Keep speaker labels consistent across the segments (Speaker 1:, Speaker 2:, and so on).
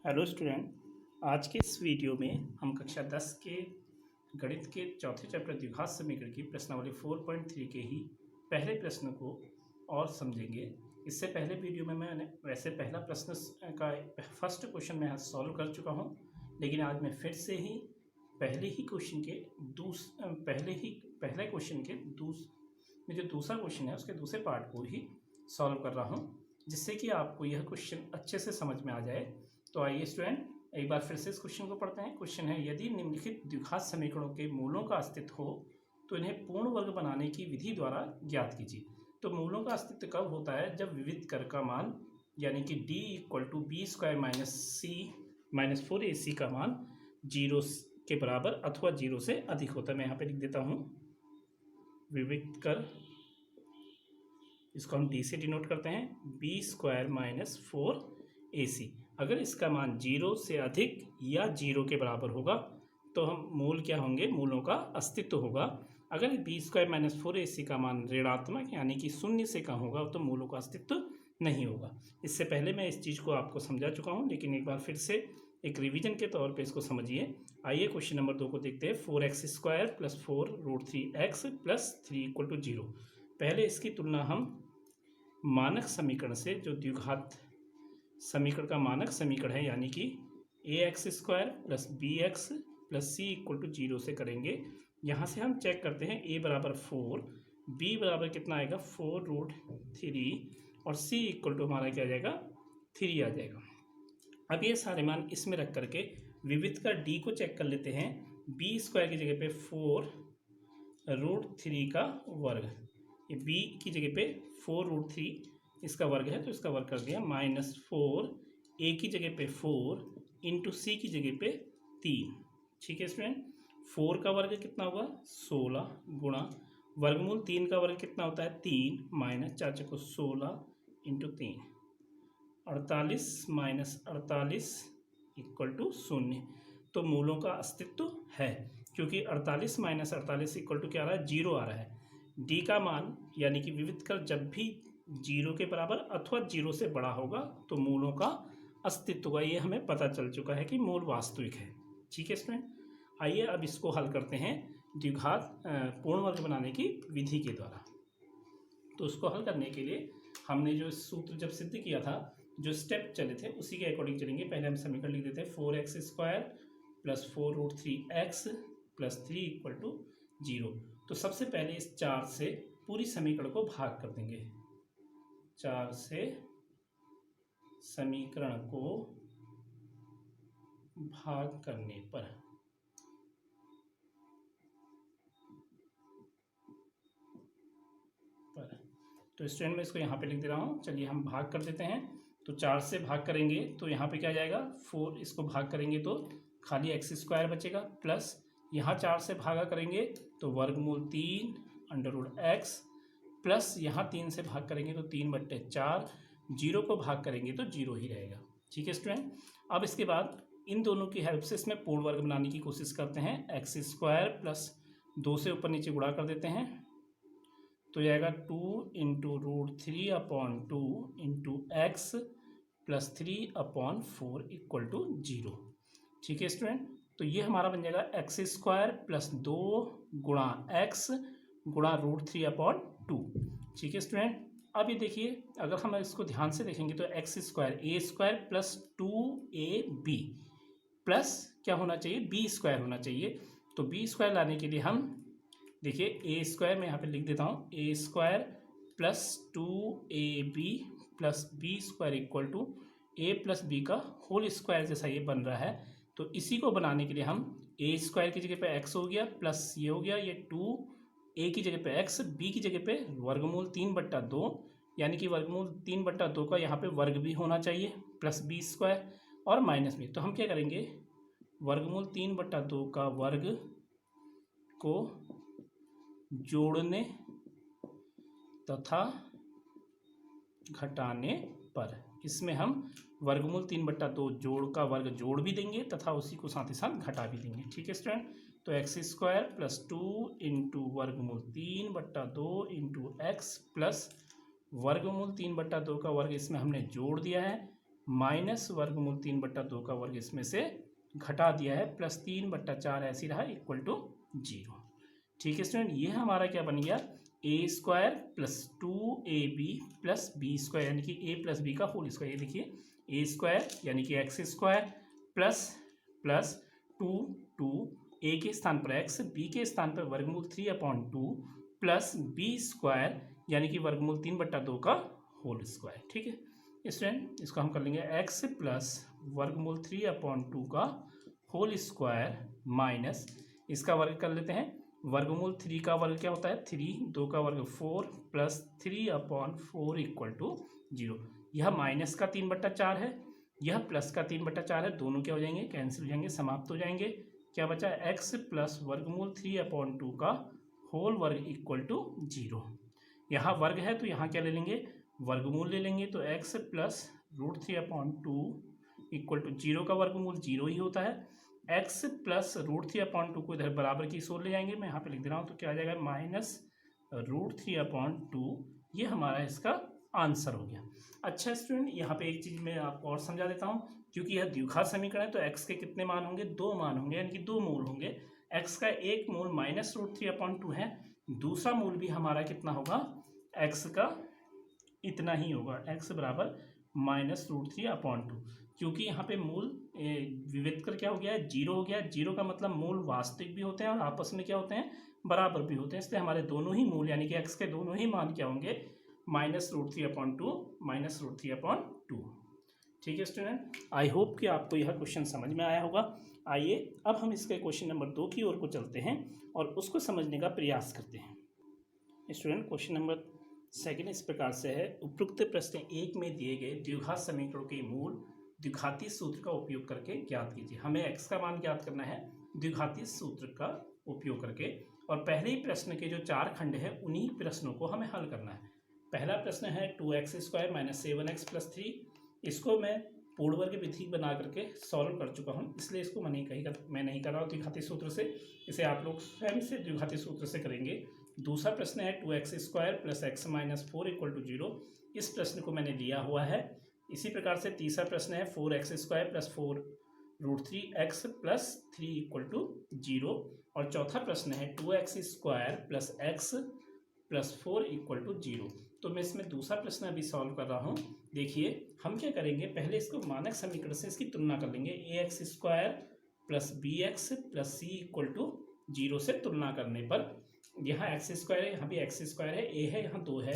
Speaker 1: Hello student. आज के इस वीडियो में हम कक्षा 10 के गणित के चौथे चैप्टर द्विघात समीकरण की प्रश्नावली 4.3 के ही पहले प्रश्न को और समझेंगे। इससे पहले वीडियो में मैंने वैसे पहला प्रश्न का फर्स्ट क्वेश्चन मैं सॉल्व कर चुका हूं, लेकिन आज मैं फिर से ही पहले क्वेश्चन के में जो दूसरा क्वेश्चन है उसके दूसरे पार्ट को ही सॉल्व कर रहा हूँ, जिससे कि आपको यह क्वेश्चन अच्छे से समझ में आ जाए। तो आइए स्टूडेंट एक बार फिर से इस क्वेश्चन को पढ़ते हैं। क्वेश्चन है, यदि निम्नलिखित द्विघात समीकरणों के मूलों का अस्तित्व हो तो इन्हें पूर्ण वर्ग बनाने की विधि द्वारा ज्ञात कीजिए। तो मूलों का अस्तित्व कब होता है? जब विविध कर का मान यानी कि d = b² - c - 4ac का मान 0 के बराबर अथवा 0 से अधिक होता है। मैं यहाँ पे लिख देता हूँ विविध कर, इसको हम d से डिनोट करते हैं, b² - 4ac। अगर इसका मान 0 से अधिक या 0 के बराबर होगा तो हम मूल क्या होंगे? मूलों का अस्तित्व होगा। अगर b² - 4ac का मान ऋणात्मक यानी कि 0 से कम होगा तो मूलों का अस्तित्व नहीं होगा। इससे पहले मैं इस चीज़ को आपको समझा चुका हूँ, लेकिन एक बार फिर से एक रिवीजन के तौर पे इसको समझिए। आइए क्वेश्चन नंबर 2 को देखते हैं। 4x² + 4√3x + 3 = 0। पहले इसकी तुलना हम मानक समीकरण से, जो द्विघात समीकरण का मानक समीकरण है यानी कि ax² + bx + c = 0 से करेंगे। यहाँ से हम चेक करते हैं a बराबर 4, b बराबर कितना आएगा 4√3 और c = हमारा क्या आ जाएगा 3 आ जाएगा। अब ये सारे मान इसमें रख करके विविध का d को चेक कर लेते हैं। b² की जगह पे 4√3 का वर्ग, ये b की जगह पे 4√3 इसका वर्ग है तो इसका वर्ग कर दिया, -4 a की जगह पे 4 इंटू c की जगह पे 3। ठीक है स्टूडेंट, 4 का वर्ग कितना होगा 16 गुणा वर्गमूल 3 का वर्ग कितना होता है 3 -4 × 16 इंटू 3, 48 - 48 = 0। तो मूलों का अस्तित्व है, क्योंकि 48 - 48 = क्या आ रहा है 0 आ रहा है। d का मान यानी कि विविध कर जब भी 0 के बराबर अथवा 0 से बड़ा होगा तो मूलों का अस्तित्व होगा। ये हमें पता चल चुका है कि मूल वास्तविक है। ठीक है स्टूडेंट, आइए अब इसको हल करते हैं द्विघात पूर्ण वर्ग बनाने की विधि के द्वारा। तो उसको हल करने के लिए हमने जो सूत्र जब सिद्ध किया था, जो स्टेप चले थे उसी के अकॉर्डिंग चलेंगे। पहले हम समीकरण लिख देते हैं 4x² + 4√3x + 3 = 0। तो सबसे पहले इस 4 से पूरी समीकरण को भाग कर देंगे। 4 से समीकरण को भाग करने पर तो स्टूडेंट मैं इसको यहाँ पे लिख दे रहा हूँ। चलिए हम भाग कर देते हैं। तो 4 से भाग करेंगे तो यहाँ पे क्या जाएगा 4, इसको भाग करेंगे तो खाली x² बचेगा, प्लस यहाँ 4 से भागा करेंगे तो वर्गमूल 3 √x, प्लस यहाँ 3 से भाग करेंगे तो 3/4, 0 को भाग करेंगे तो 0 ही रहेगा। ठीक है स्टूडेंट, अब इसके बाद इन दोनों की हेल्प से इसमें पूर्ण वर्ग बनाने की कोशिश करते हैं। x² प्लस 2 से ऊपर नीचे गुणा कर देते हैं तो जाएगा 2 × √3/2 × x + 3/4 = 0। ठीक है स्टूडेंट, तो ये हमारा बन जाएगा x² + 2 × x गुणा √3/2। ठीक है स्टूडेंट, अब ये देखिए अगर हम इसको ध्यान से देखेंगे तो x² a² + 2ab प्लस क्या होना चाहिए b² होना चाहिए। तो b² लाने के लिए हम देखिए a² मैं यहाँ पे लिख देता हूँ, a² + 2ab + b² = a + b का होल स्क्वायर जैसा ये बन रहा है। तो इसी को बनाने के लिए हम a² की जगह पे x हो गया, प्लस ये हो गया ये 2, a की जगह पे x, b की जगह पे वर्गमूल 3/2 यानी कि वर्गमूल 3/2 का यहाँ पे वर्ग भी होना चाहिए, प्लस b² और माइनस b। तो हम क्या करेंगे वर्गमूल 3/2 का वर्ग को जोड़ने तथा घटाने पर इसमें हम वर्गमूल 3/2 जोड़ का वर्ग जोड़ भी देंगे तथा उसी को साथ ही साथ घटा भी देंगे। ठीक है स्टूडेंट, तो x² + 2 × वर्गमूल 3/2 × x प्लस वर्गमूल 3/2 का वर्ग इसमें हमने जोड़ दिया है, माइनस वर्गमूल 3/2 का वर्ग इसमें से घटा दिया है, प्लस 3/4 ऐसी रहा इक्वल टू 0। ठीक है स्टूडेंट, ये हमारा क्या बन गया, a² plus 2ab plus b² यानी कि a प्लस बी का होल स्क्वायर। ये देखिए a² यानी कि x² प्लस प्लस 2 a के स्थान पर x, b के स्थान पर वर्गमूल 3/2 प्लस b² यानी कि वर्गमूल 3/2 का होल स्क्वायर। ठीक है स्टूडेंट, इसको हम कर लेंगे x प्लस वर्गमूल 3/2 का होल स्क्वायर माइनस इसका वर्ग कर लेते हैं, वर्गमूल 3 का वर्ग क्या होता है 3, 2 का वर्ग 4 प्लस 3/4 इक्वल टू 0। यह माइनस का 3/4 है, यह प्लस का 3/4 है, दोनों क्या हो जाएंगे, कैंसिल हो जाएंगे, समाप्त हो जाएंगे। क्या बचा, x प्लस वर्गमूल 3/2 का होल वर्ग इक्वल टू 0। यहाँ वर्ग है तो यहाँ क्या ले लेंगे, वर्गमूल ले लेंगे, तो x प्लस √3/2 इक्वल टू 0 का वर्गमूल 0 ही होता है। x प्लस √3/2 को इधर बराबर की ओर ले जाएंगे, मैं यहाँ पे लिख दे रहा हूँ, तो क्या आ जाएगा माइनस √3/2। ये हमारा इसका आंसर हो गया। अच्छा स्टूडेंट, यहाँ पे एक चीज़ मैं आपको और समझा देता हूँ, क्योंकि यह द्विघात समीकरण है तो x के कितने मान होंगे, 2 मान होंगे, यानी कि 2 मूल होंगे। x का एक मूल माइनस √3/2 है, दूसरा मूल भी हमारा कितना होगा, x का इतना ही होगा, x बराबर माइनस √3/2। क्योंकि यहाँ पे मूल विविध कर क्या हो गया है, 0 हो गया। 0 का मतलब मूल वास्तविक भी होते हैं और आपस में क्या होते हैं, बराबर भी होते हैं, इसलिए हमारे दोनों ही मूल यानी कि x के दोनों ही मान क्या होंगे, माइनस √3/2 माइनस √3/2। ठीक है स्टूडेंट, आई होप कि आपको यह क्वेश्चन समझ में आया होगा। आइए अब हम इसके क्वेश्चन नंबर 2 की ओर को चलते हैं और उसको समझने का प्रयास करते हैं। स्टूडेंट, क्वेश्चन नंबर 2 इस प्रकार से है, उपरोक्त प्रश्न 1 में दिए गए द्विघात समीकरणों के मूल द्विघाती सूत्र का उपयोग करके ज्ञात कीजिए। हमें x का मान ज्ञात करना है द्विघाती सूत्र का उपयोग करके, और पहले ही प्रश्न के जो 4 खंड है उन्हीं प्रश्नों को हमें हल करना है। पहला प्रश्न है 2x² माइनस 7x प्लस 3। इसको मैं पूर्ण वर्ग विधि बना करके सॉल्व कर चुका हूँ, इसलिए इसको मैं नहीं कर रहा हूँ द्विघाती सूत्र से, इसे आप लोग स्वयं से द्विघाती सूत्र से करेंगे। दूसरा प्रश्न है 2x² plus x minus 4 equal to 0। इस प्रश्न को मैंने लिया हुआ है। इसी प्रकार से तीसरा प्रश्न है 4x² plus 4√3x plus 3 equal to 0। और चौथा प्रश्न है 2x² plus x plus 4 equal to 0। तो मैं इसमें दूसरा प्रश्न अभी सॉल्व कर रहा हूँ। देखिए हम क्या करेंगे, पहले इसको मानक समीकरण से इसकी तुलना कर लेंगे। ax² plus bx plus c equal to 0 से तुलना करने पर यहाँ x² है, यहाँ भी x² है, a है, यहाँ 2 है,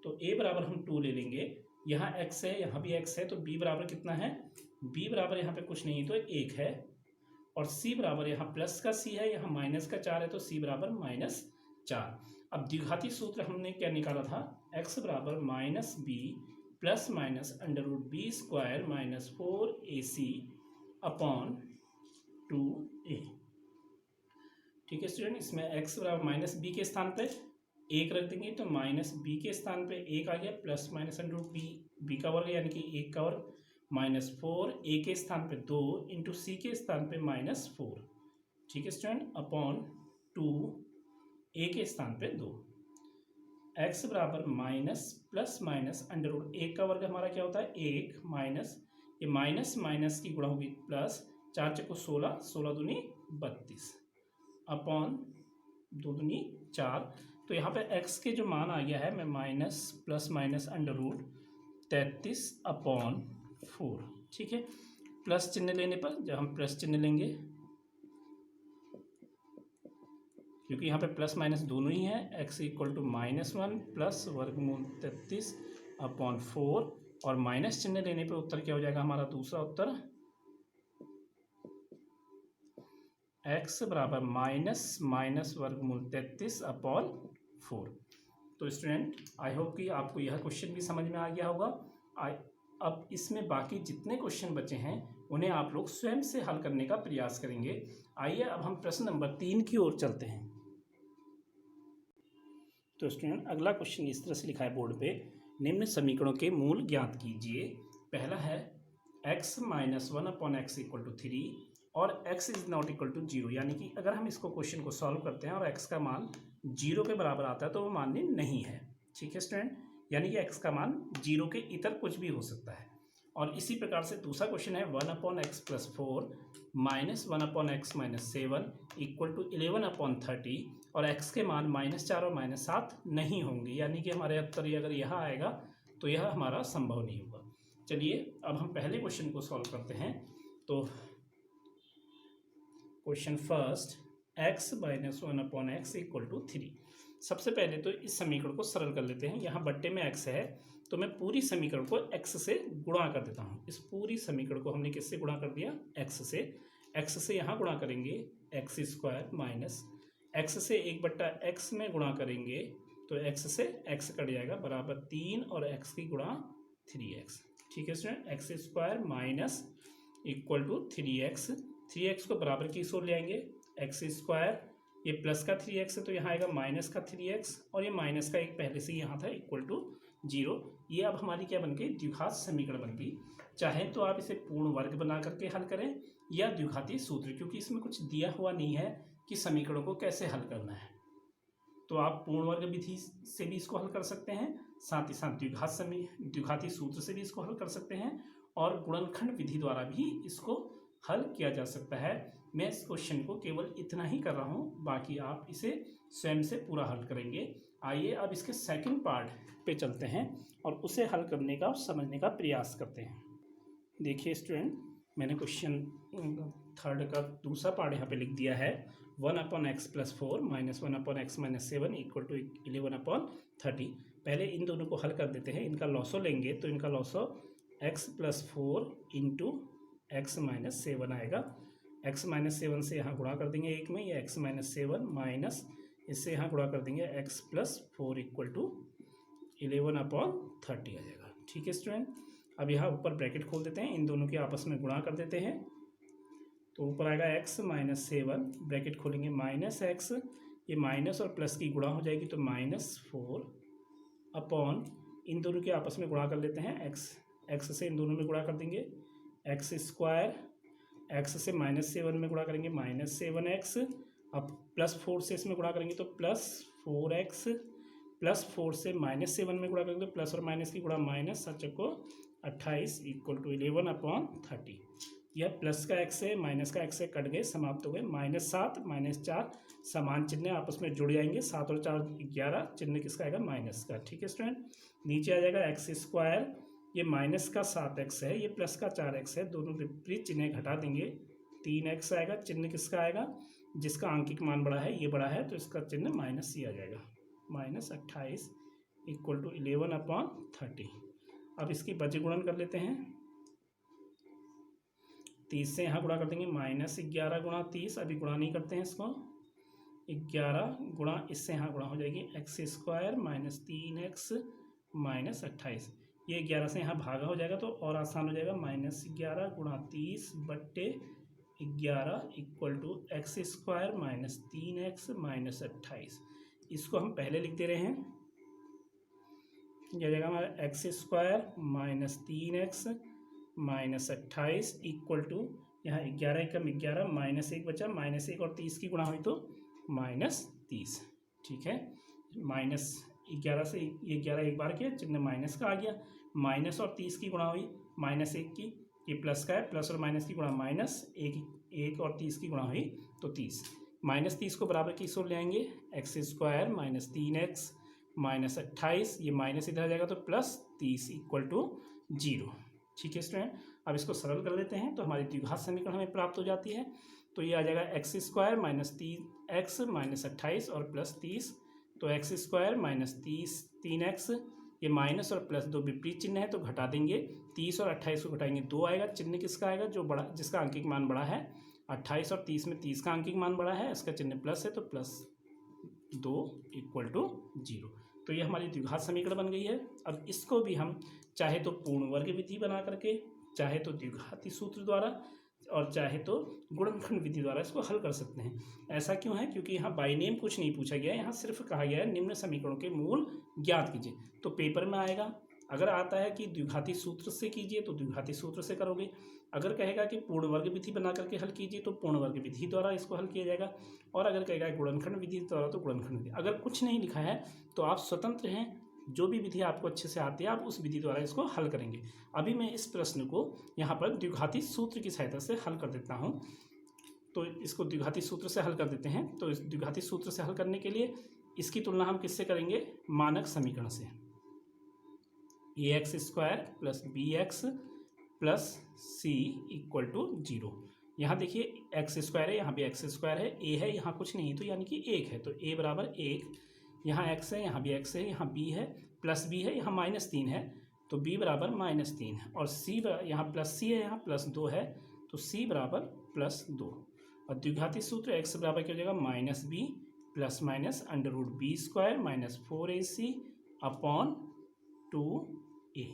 Speaker 1: तो a बराबर हम 2 ले लेंगे। यहाँ x है, यहाँ भी x है, तो b बराबर कितना है, b बराबर यहाँ पे कुछ नहीं तो 1 है, और c बराबर यहाँ प्लस का c है, यहाँ माइनस का 4 है, तो c बराबर -4। अब द्विघाती सूत्र हमने क्या निकाला था, x बराबर minus b plus minus √b² minus 4ac upon 2a। ठीक है स्टूडेंट, इसमें x बराबर माइनस बी के स्थान पे 1 रख देंगे, तो माइनस बी के स्थान पे 1 आ गया, प्लस माइनस √b का वर्ग यानी कि 1 का वर्ग, माइनस 4 a के स्थान पे 2 इंटू c के स्थान पे -4। ठीक है स्टूडेंट, अपॉन 2 a के स्थान पे 2। x बराबर माइनस प्लस माइनस √1 का वर्ग हमारा क्या होता है 1 माइनस, ये माइनस माइनस की गुणा होगी प्लस, 4 चको 16, 16 दूनी 32 अपॉन 2 दूनी 4। तो यहाँ पे x के जो मान आ गया है, मैं माइनस प्लस माइनस √33 अपॉन 4। ठीक है, प्लस चिन्ह लेने पर, जब हम प्लस चिन्ह लेंगे, क्योंकि यहाँ पे प्लस माइनस दोनों ही है, x इक्वल टू -1 प्लस वर्गमूल 33 अपॉन 4, और माइनस चिन्ह लेने पे उत्तर क्या हो जाएगा हमारा दूसरा उत्तर, x बराबर माइनस वर्गमूल 33 अपॉन 4। तो स्टूडेंट, आई होप कि आपको यह क्वेश्चन भी समझ में आ गया होगा। अब इसमें बाकी जितने क्वेश्चन बचे हैं उन्हें आप लोग स्वयं से हल करने का प्रयास करेंगे। आइए अब हम प्रश्न नंबर 3 की ओर चलते हैं। तो स्टूडेंट, अगला क्वेश्चन इस तरह से लिखा है बोर्ड पे, निम्न समीकरणों के मूल ज्ञात कीजिए। पहला है x minus 1 upon x equal to 3 और x is not equal to 0, यानी कि अगर हम इसको क्वेश्चन को सॉल्व करते हैं और x का मान 0 के बराबर आता है तो वो मान्य नहीं है। ठीक है स्टूडेंट, यानी कि x का मान 0 के इतर कुछ भी हो सकता है। और इसी प्रकार से दूसरा क्वेश्चन है 1/x+4 -1/x-7 इक्वल टू 11/30 और x के मान -4 और -7 नहीं होंगे, यानी कि हमारे उत्तर अगर यहाँ आएगा तो यह हमारा संभव नहीं होगा। चलिए अब हम पहले क्वेश्चन को सॉल्व करते हैं। तो question first, x - 1/x equal to 3। सबसे पहले तो इस समीकरण को सरल कर लेते हैं। यहाँ बट्टे में x है तो मैं पूरी समीकरण को x से गुणा कर देता हूँ। इस पूरी समीकरण को हमने किससे गुणा कर दिया? x से। x से यहाँ गुणा करेंगे x² माइनस x से 1/x में गुणा करेंगे तो x से x कट जाएगा बराबर 3 और x की गुणा 3x। ठीक है student, x² minus equal to 3x। 3x को बराबर की ओर ले आएंगे, x², ये प्लस का 3x है तो यहाँ आएगा माइनस का 3x और ये माइनस का एक पहले से यहाँ था इक्वल टू 0। ये अब हमारी क्या बन गई? द्विघात समीकरण बन गई। चाहे तो आप इसे पूर्ण वर्ग बना करके हल करें या द्विघाती सूत्र, क्योंकि इसमें कुछ दिया हुआ नहीं है कि समीकरणों को कैसे हल करना है। तो आप पूर्ण वर्ग विधि से भी इसको हल कर सकते हैं, साथ ही साथ द्विघाती सूत्र से भी इसको हल कर सकते हैं और गुणनखंड विधि द्वारा भी इसको हल किया जा सकता है। मैं इस क्वेश्चन को केवल इतना ही कर रहा हूँ, बाकी आप इसे स्वयं से पूरा हल करेंगे। आइए अब इसके सेकंड पार्ट पे चलते हैं और उसे हल करने का और समझने का प्रयास करते हैं। देखिए स्टूडेंट, मैंने क्वेश्चन थर्ड का दूसरा पार्ट यहाँ पे लिख दिया है। 1/x+4 -1/x-7 equal to 11/30। पहले इन दोनों को हल कर देते हैं। इनका लॉसो लेंगे तो इनका लॉसो x+4 इंटू x-7 आएगा। x-7 से यहाँ गुणा कर देंगे एक में, ये x-7 माइनस इससे यहाँ गुणा कर देंगे x+4 इक्वल टू 11/30 आ जाएगा। ठीक है स्टूडेंट, अब यहाँ ऊपर ब्रैकेट खोल देते हैं, इन दोनों के आपस में गुणा कर देते हैं तो ऊपर आएगा x-7, ब्रैकेट खोलेंगे माइनस x, ये माइनस और प्लस की गुणा हो जाएगी तो -4 अपॉन इन दोनों के आपस में गुणा कर लेते हैं, x से इन दोनों में गुणा कर देंगे x², x से -7 में गुणा करेंगे -7x, अब +4 से इसमें गुणा करेंगे तो +4x, +4 से -7 में गुणा करेंगे तो प्लस और माइनस की गुणा माइनस 7×28 इक्वल टू 11/30। यह प्लस का x है माइनस का x है, कट गए, समाप्त हो गए। -7 -4 समान चिन्ह आपस में जुड़ जाएंगे, 7 और 4 11, चिन्ह किसका आएगा? माइनस का। ठीक है स्टूडेंट, नीचे आ जाएगा x², ये माइनस का 7x है, ये प्लस का 4x है, दोनों विपरीत चिन्ह घटा देंगे 3x आएगा, चिन्ह किसका आएगा? जिसका आंकिक मान बड़ा है, ये बड़ा है तो इसका चिन्ह माइनस ही आ जाएगा, -28 इक्वल टू 11/30। अब इसकी बचे गुणन कर लेते हैं, 30 से यहाँ गुणा कर देंगे -11 गुणा 30, अभी गुणा नहीं करते हैं इसको, 11 गुणा इससे यहाँ गुणा हो जाएगी x² माइनस 3x माइनस 28, ये 11 से यहाँ भागा हो जाएगा तो और आसान हो जाएगा, -11 गुणा 30 बट्टे 11 equal to x² minus 3x minus 28। इसको हम पहले लिख दे रहे हैं, यह जाएगा हमारा x² minus 3x minus 28 equal to यहाँ 11 एकम 11 -1 बचा, -1 और 30 की गुणा हुई तो -30। ठीक है, -11 से ये 11 एक बार किया, चिन्ह माइनस का आ गया, माइनस और 30 की गुणा हुई -1 की, ये प्लस का है, प्लस और माइनस की गुणा -1 और 30 की गुणा हुई तो 30। -30 को बराबर की ओर ले आएंगे, x² माइनस 3x माइनस 28, ये माइनस इधर आ जाएगा तो +30 इक्वल टू 0। ठीक है स्टूडेंट, अब इसको सरल कर लेते हैं तो हमारी द्विघात समीकरण हमें प्राप्त हो जाती है। तो ये आ जाएगा x² माइनस 3x माइनस 28 और +30, तो x² माइनस 3x, ये माइनस और प्लस दो विपरीत चिन्ह है तो घटा देंगे, 30 और 28 को घटाएंगे 2 आएगा, चिन्ह किसका आएगा? जो बड़ा, जिसका अंकिक मान बड़ा है। 28 और 30 में 30 का अंकिक मान बड़ा है, इसका चिन्ह प्लस है तो +2 इक्वल टू 0। तो ये हमारी द्विघात समीकरण बन गई है। अब इसको भी हम चाहे तो पूर्ण वर्ग विधि बना करके, चाहे तो द्विघाती सूत्र द्वारा और चाहे तो गुणनखंड विधि द्वारा इसको हल कर सकते हैं। ऐसा क्यों है? क्योंकि यहाँ बाय नेम कुछ नहीं पूछा गया है, यहाँ सिर्फ कहा गया है निम्न समीकरणों के मूल ज्ञात कीजिए। तो पेपर में आएगा, अगर आता है कि द्विघाती सूत्र से कीजिए तो द्विघाती सूत्र से करोगे, अगर कहेगा कि पूर्ण वर्ग विधि बना करके हल कीजिए तो पूर्ण वर्ग विधि द्वारा इसको हल किया जाएगा, और अगर कहेगा गुणनखंड विधि द्वारा तो गुणनखंड विधि। अगर कुछ नहीं लिखा है तो आप स्वतंत्र हैं, जो भी विधि आपको अच्छे से आती है आप उस विधि द्वारा इसको हल करेंगे। अभी मैं इस प्रश्न को यहाँ पर द्विघाती सूत्र की सहायता से हल कर देता हूँ। तो इसको द्विघाती सूत्र से हल कर देते हैं। तो इस द्विघाती सूत्र से हल करने के लिए इसकी तुलना हम किससे करेंगे? मानक समीकरण से। ax square plus B X plus C equal to 0। यहाँ देखिए एक्स स्क्वायर है, यहाँ भी एक्स स्क्वायर है, ए है, यहाँ कुछ नहीं तो यानी कि 1 है, तो a बराबर 1। यहाँ x है, यहाँ भी x है, यहाँ b है, प्लस b है, यहाँ -3 है, तो b बराबर -3 है। और c यहाँ प्लस c है, यहाँ +2 है, तो c बराबर +2। और द्विघाती सूत्र x बराबर क्या हो जाएगा? -b plus minus √b² -4ac upon 2a।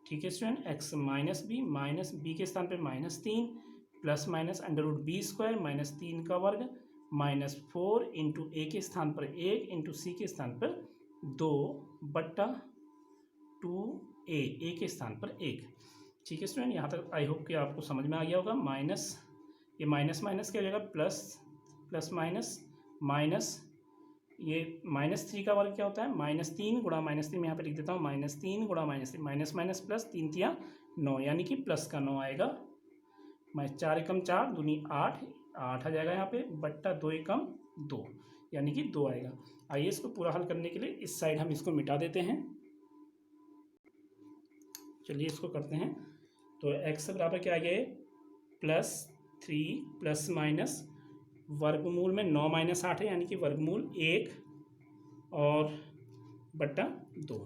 Speaker 1: ठीक है स्टूडेंट, x -b के स्थान पे -3 प्लस माइनस √b² -3 का वर्ग -4 इंटू a के स्थान पर 1 इंटू c के स्थान पर 2/2a, a के स्थान पर 1। ठीक है स्टूडेंट, यहाँ तक आई होप कि आपको समझ में आ गया होगा। माइनस ये माइनस माइनस क्या हो जाएगा? प्लस माइनस ये -3 का वर्ग क्या होता है? -3 गुणा -3 मैं यहाँ पे लिख देता हूँ, -3 गुणा -3 माइनस प्लस 3 तिया 9 यानी कि प्लस का 9 आएगा। 4 एकम 4 दूनी 8 आ जाएगा यहाँ पे, बट्टा 2 एकम 2 यानी कि 2 आएगा। आइए इसको पूरा हल करने के लिए इस साइड हम इसको मिटा देते हैं। चलिए इसको करते हैं। तो x बराबर क्या आ गया? +3 प्लस माइनस वर्गमूल में 9 - 8 है यानी कि वर्गमूल 1 और बट्टा 2।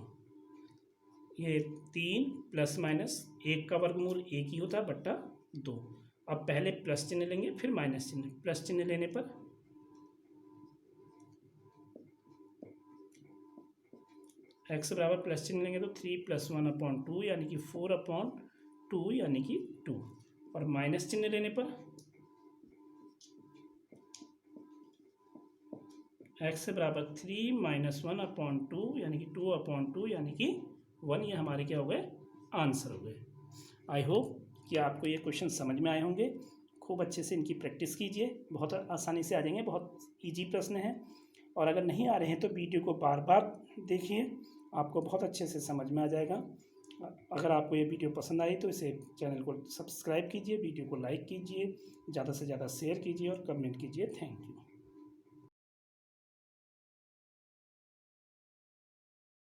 Speaker 1: ये 3 प्लस माइनस 1 का वर्गमूल 1 ही होता है बट्टा 2। अब पहले प्लस चिन्ह लेंगे फिर माइनस चिन्ह। प्लस चिन्ह लेने पर x बराबर प्लस चिन्ह लेंगे तो 3 + 1/2 यानी कि 4/2 यानी कि 2। और माइनस चिन्ह लेने पर x बराबर 3 - 1/2 यानी कि 2/2 यानी कि 1। ये हमारे क्या हो गए? आंसर हो गए। आई होप कि आपको ये क्वेश्चन समझ में आए होंगे। खूब अच्छे से इनकी प्रैक्टिस कीजिए, बहुत आसानी से आ जाएंगे, बहुत इजी प्रश्न हैं। और अगर नहीं आ रहे हैं तो वीडियो को बार बार देखिए, आपको बहुत अच्छे से समझ में आ जाएगा। अगर आपको ये वीडियो पसंद आई तो इसे चैनल को सब्सक्राइब कीजिए, वीडियो को लाइक कीजिए, ज़्यादा से ज़्यादा शेयर कीजिए और कमेंट कीजिए। Thank you.